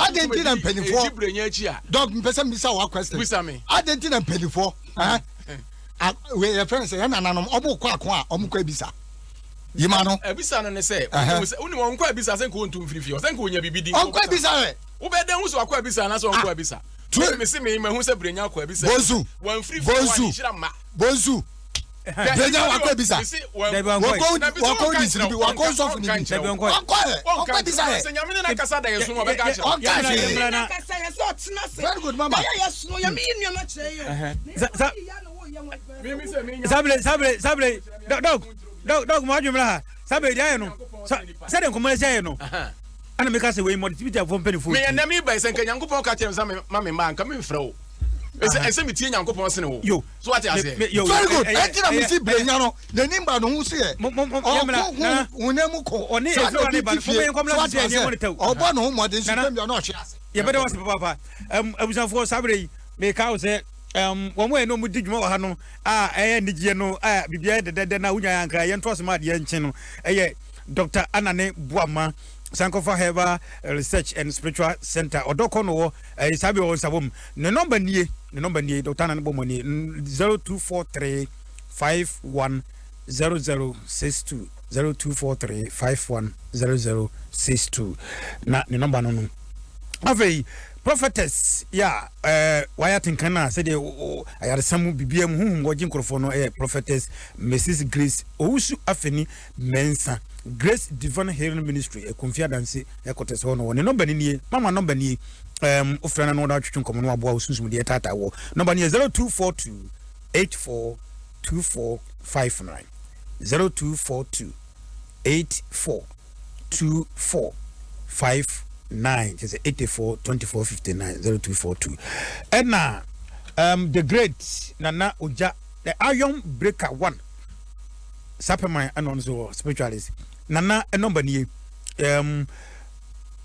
adenti na mpanifo brenya achi a dog mpesa misa wa question bisa me adenti na mpanifo we your friends say na nanom obo kwa a omkwa bisa yima no ebisa no ne say uni won kwa bisa sen ko ntum firifie o sen ko nya bibidi onkwa bisa re wo be den hu so akwa bisa na so onkwa bisa me se me hu se brenya akwa bisa bonzu wan firifie wan hira ma bonzu brenya akwa bisa wako di siribi wako so funi bi onkwa bisa re se nyame na kasa da yeso mo be ka che onkwa kasa yeso otina se very good mama ya yeso ya mi nua ma chere yo sabre dog mo adwumra ha sabe dia no se den komole se no ana me ka se we modify for penny food me na me ba se nyankopon ka tem sa me ma nka me mfra o ese me tie nyankopon se ne wo so what you say very good entina me si brenya no na nimba no hu se e unemu ko oni e so ne ba mo me komla se e mo tew obo no hu modin so tem no hwe ase ye be de was papa abusanfo sabre me ka o se womo eno mu di dwuma wa ha no nigye no bibia de na unya yanka ye nto asema de nche no Dr. Anane Buama Sankofa Herbal Research and Spiritual Center odoko no wo sabe wo sabom ne number nie Dr. Anane Buama ni 0243 510062 0243510062 na ne number no afei prophetess why Kenkan na say the ayaresam bibia mu hu ngogye nkrofo no prophetess Mrs Grace owusu afeni mensa Grace Divine Healing Ministry ekonfia danse ekotese ho no ne number ni nie mama number ni ofrana no da twetwe nkomo no aboa osunsun de tata wo number ni 0242 842459 0242 842459 just 842459 0242 and now the great Nana Oja the Iron Breaker 1 Superman and also spiritualist Nana a number ni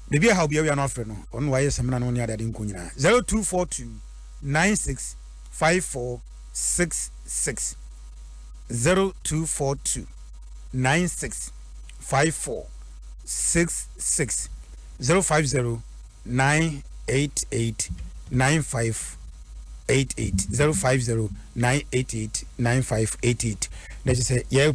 maybe how be an offer no on why some no near that in Kunya 0242 965466 0242 965466 050 988 9588 050 988 9588 let's say yeah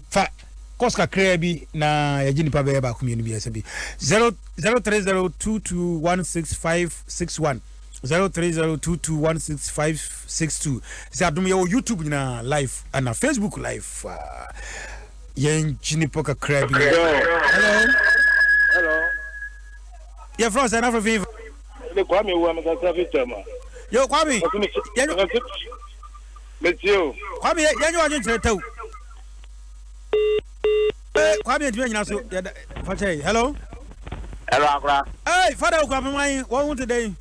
koska krebi na yajini pa beba community bi 03022165661 03022165662 say adum ye YouTube na live and na Facebook live yen chini poka krebi hello yeah from South Africa le kwame wo am ka Africa ma yo kwame Monsieur kwame yenyo wanyo chretaw kwame ntwe nyina so hello Akra hey father kwame man what want today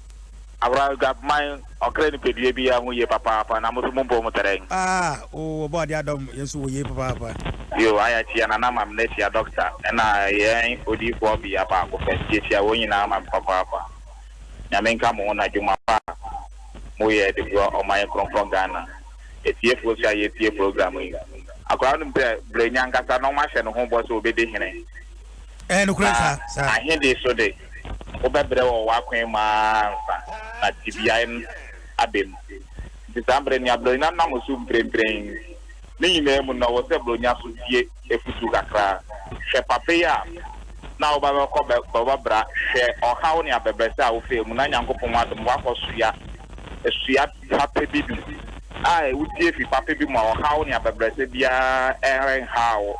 Akra got mine okre ni pedie bia hu ye papa na mo mo mo tereng body Adom yesu wo ye papa yo aya tia na na mam na tia doctor na ye odi ko bi apa ko fe tia wo nyina mam papa na menka mo na juma pa mo ye de go o my kronfron Ghana etie fo sia ye tie program yi Akra no bre nyanga sa no ma hye no ho bo so obedi hene no kura sa ahede so de obebre wo wakwen ma na TBN abem disambre ni ablo na mo su mprempren ni nyime mu na wo se blo nya so die efutu kakra hwe papia na oba ko baba bra hwe ohaw ni abebese a wo fe mu na nyankopon adom wakosua esua pape bibi ai wutie fi pape bi mu ohaw ni abebese bia eren hawo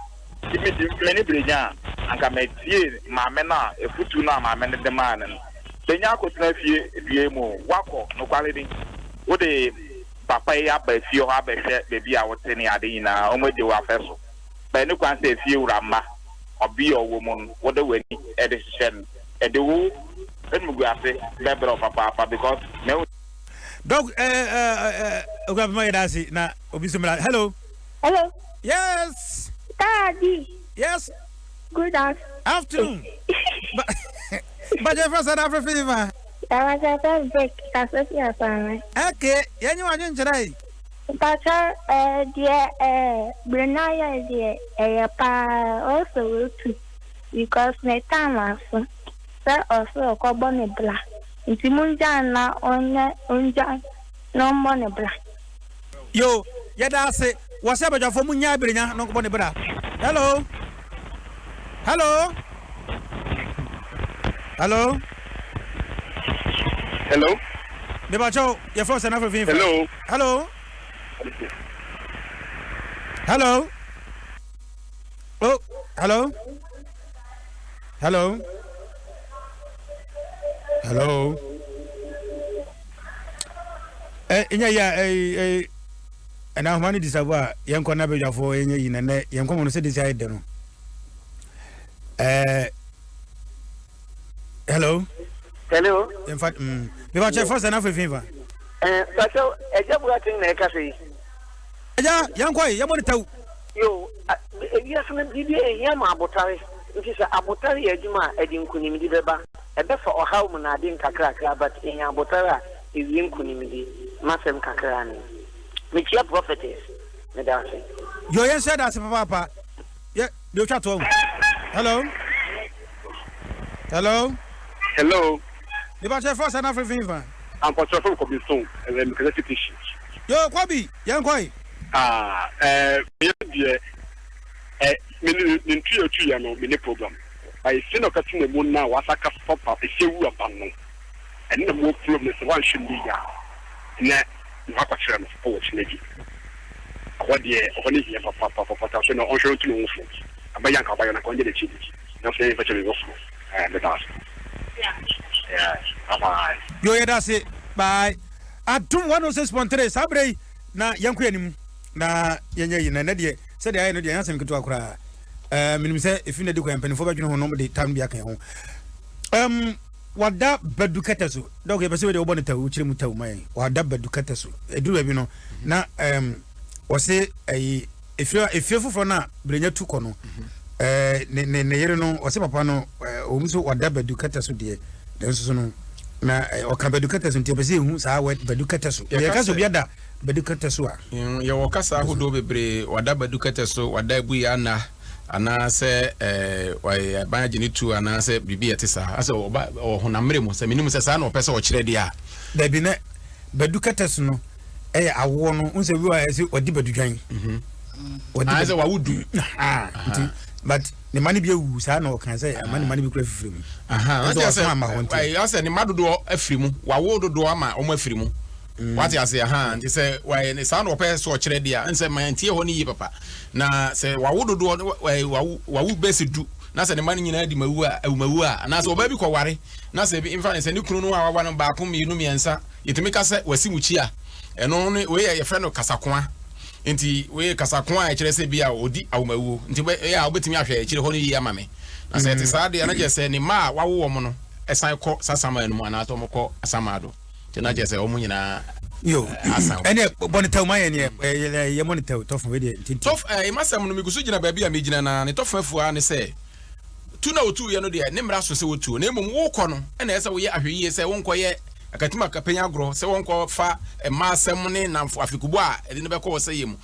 kimi di meni brenya anka metie maame na efutu na maame ne de man no benya ko tena fie die mu wako no kwaledi wo de papa ya ba fie ho abehwe bebi a wote ne ade nyina o mede wa feso ba ne kwan se fie urama obi owo mu wo de wani e de hyen e de wo enmugu ase bebro papa because me dog grab my dasi na obi sumla hello yes Daddy. Yes. Good afternoon. But you're from South Africa. I was at a break. That's what you're saying. Okay. You want to try? But Brunaya is also too. Because my time also. That also a carbon black. It's Munjana on no money black. Yo, that's it. What's up with your phone? Munya, no money black. Hello. Hello. Debacho, your first and everything. Hello. Oh, hello. And now money disavoa young conabia for any in a young common city side. Hello. In fact, we watch first enough with fever. So, a job watching a cafe. Yeah, young boy, you want to tell you. Yes, Yama Botari. It is a Botari Juma, a Dinkunimi Deba, a better or how man I didn't crack, but in Abotara is Yinkunimi, Massam Kakarani. Which your prophetess, Madame. You answered as a papa. Yeah, you chat home. Hello. You watch first enough with fever. I'm for sure for be soon and then because it's yo, Kwabi, young boy. yeah, me two no me problem I see no catching the moon now was a papa a sewu abandon and the more problem is one should be ya na what chance for lady what the only here papa so no on show to no friends about young about na konje de chi no say virtually go and the task yeah bye yo yeah that's it bye Adom 106.3 sabre na yanku anim na yenye na de se de aye no de yansem keto akura minim se efi na de ko empanifo badwene ho no de tam bia kan ho wada badukata so dog e pese de obo ne tawu kire mu tawu mai wada badukata so eduru bi no na wose ayi efi foforo na brenya tu ko no ne yere no wose papa no o muso wada badukata so de so no na oka badukata so ntepese hu sa wet badukata so ye ka so biada badukata so a ye wo kasa ahodo bebre wada badukata so wada bu ya na ana se wai banaje ni tu ana se bibi etisa ase oba honamre mu se minim se sa na opese o kire dia da bi ne badukata so no awo no unse bi wa ese odi badudwan odi ase wa wudu but ne mani bi ewu sa na o kan se mani bi kura fifiri mu ase ne madodo afiri mu wa wododo ama o ma afiri mu wati ase nti se wai ne sa na opese o kire dia nse mantie ho ni yi papa na se wa wododo wa wu besi du na se ne mani nyina di mawu a na se oba bi ko ware na se bi infa ne se ne kunu no wa no ba ko mi no miensa yetimi ka se wasi mu chi a eno ne we ye fe no kasakoa nti we kasakoa e kire se bia odi awmawu nti ya obetimi ahwe kire ho no yi amame na se te sa de na je se ni ma wawo mo no esan ko sasama enu ana to mo ko asamado te na je se o mu nyina yo ene bonita ma ye monitor tof we de tof e masam no migusu gina ba bia me gina na ne tof afua ne se tu na otu ye no de ne mra so se otu na emom wo ko no ene ese wo ye ahwe se won ko ye akatima kapenya agro se won ko fa ma asem ne namfo afikubo a ede ne be ko se yemu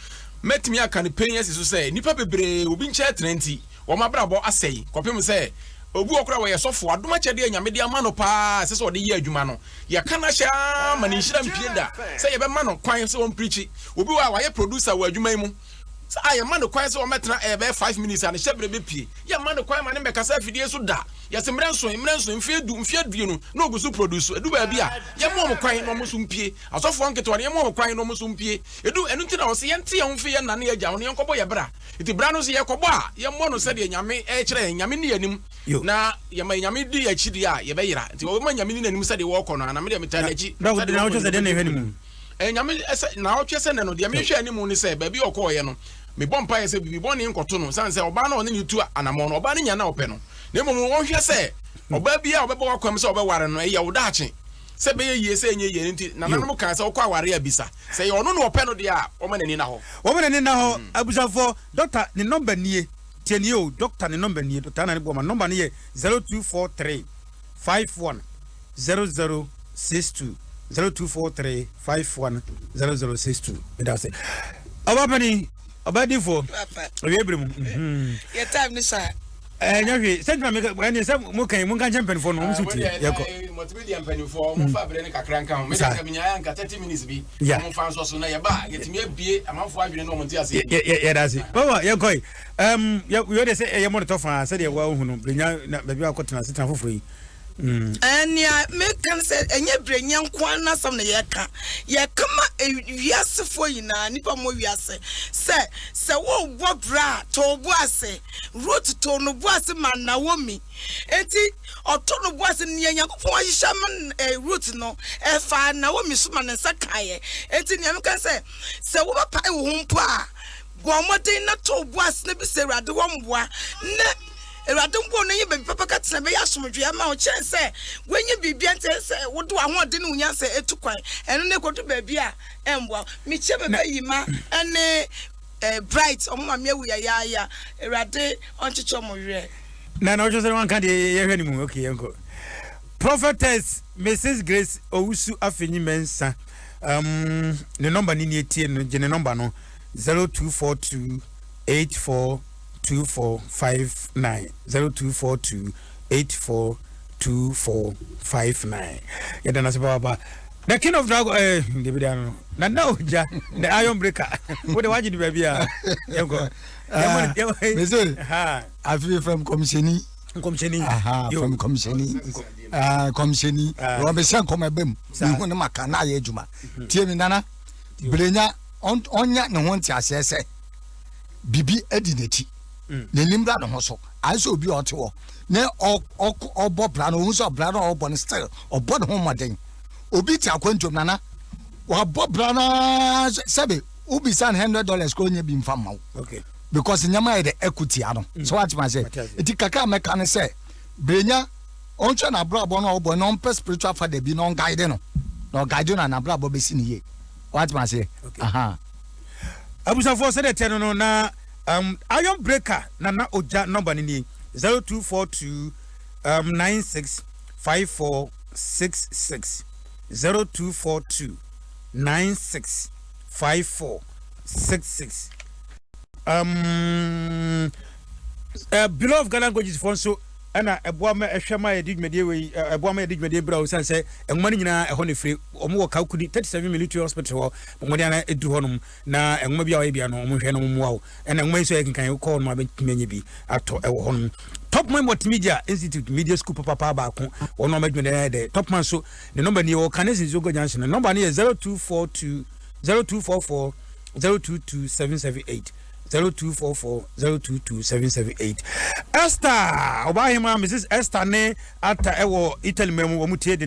metimi aka ne penya si so se nipa bebre obi nche trenti wo mabrabo asei kopem se obu okura wo ye sofo adoma chede anyame de ama no pa se ode ye adwuma no ye kana sha ma ne nhira mpieda se ye be ma no kwan se won preach obi wa ye producer wo adwuma mu se aye ma no kwan se wo metena e be 5 minutes ane shebre be pie ye ma no kwan ma ne be kasa fidie so da ye se mrenso mfie no no ogusu produce edu ba bia ye mo kwan no mo so mpie asofo nketo ye mo kwan no mo so mpie edu enu ntina wo se ye ntie ho fe ye nane ye gya ho ne nkobo ye bra iti bra no se ye kobo a ye mo no se de nyame kire nyame ne yanim na ye ma nyame di ya chidi a ye be yira nti wo ma nyame ni nanim se de wo kono na me de meta na chi na wo se de na hwanimu nyame na wo twese ne no de me hwe animu ni se ba bi okọ ye no me bompa ye se bibi boni nkoto no san se oba na one ni tu anamo no oba ne nya na ope no na mom wo hwe se oba bia obeba wakwam se obeware no ye wo daache se be ye se enye ye nti na nanom kan se okwa aware abisa se ye ono no ope no de a o manani na ho abusafo doctor ni number nie tieni o doctor ni number nie doctor na ni boma number ni ye 0243 51 0062 0243 51 0062 bida se abapani abadifo oyebremu ye time ni sa nyahwe sentima me ne se mo kan mo kan champion fo no mo suti yako multimedia champion fo mo fa bre ne kakra nka ho me da minya ya nka 30 minutes bi mo fa so na ye ba yetimi abie amanfo adwene no mo nti ase ye da se baba ye koi yo de se ye mo to fa se de wa hu no brenya na ba bi akotena setan foforo yi ania me kan se enye brenya nkwa na sam na ye kama wiase fo yina nipa mo wiase se wo bo bra to bo ase root to no bo ase man na wo mi enti oto no bo ase ne yakofo wa hihya man root no e fa na wo mi so man nsa kae enti ne me kan se wo ba pai wo mpo a bo modin na to bo ase na bi se rade wo mboa ne Eradumbo no ye be papa ka tena be yasomdwe ama o chense wenye bibia ntense wodo ahode ne unya se etukwan eno ne kodu ba bia emboa mi che bebe yima ene bright omma me awu ya erade onchicho mo hwe na ojo se wan kan de ye hwe ni mu okay enko prophetess Mrs Grace Owusu afenyi mensa the number ni etie no je ne number no 0242 84 2459 0242 842459 yada na sebaba The king of dragon David na now ja the iron breaker what the waji di baby ah yego me say I feel from commissioning from commissioning you be send come ebem hu ne maka na ye adwuma tie mi nana brenya onya ne ho ntia se bibi adi neti ne limbra ne ho so aso obi otewo ne obo bra no hu so bra no obo ne still obo ne ho maden obi ti akwantom nana wa bob brana sebe ubi san $100 ko nya bi mfa mawo okay because nyama the equity ano so what you say iti kaka meka ne say brenya oncho na brabo no obo no spiritual father bi no guide no guide na brabo be si ye what you say aha abusa for say the ten no na iron breaker na oja number ni 0242 965466 0242 965466 beloved Ghana languages for so ana eboama ehwema edigmede we eboama edigmede bra o sanse enwani nyina eho ne free omo wo kakudi 37 military hospital ho mo de na edu honum na enwoma bia wa bia no omo hwe no mo wa ena enwoma so yekenkan ko no abetmenye bi ato ewo honum top man multimedia institute media school papa ba ko ono madwene de top man so the number ni wo kanesi zo go junction the number ni 0244 022778 0244022778 Esther obahima Mrs Esther ne ata ewo Italy memu wo mutie de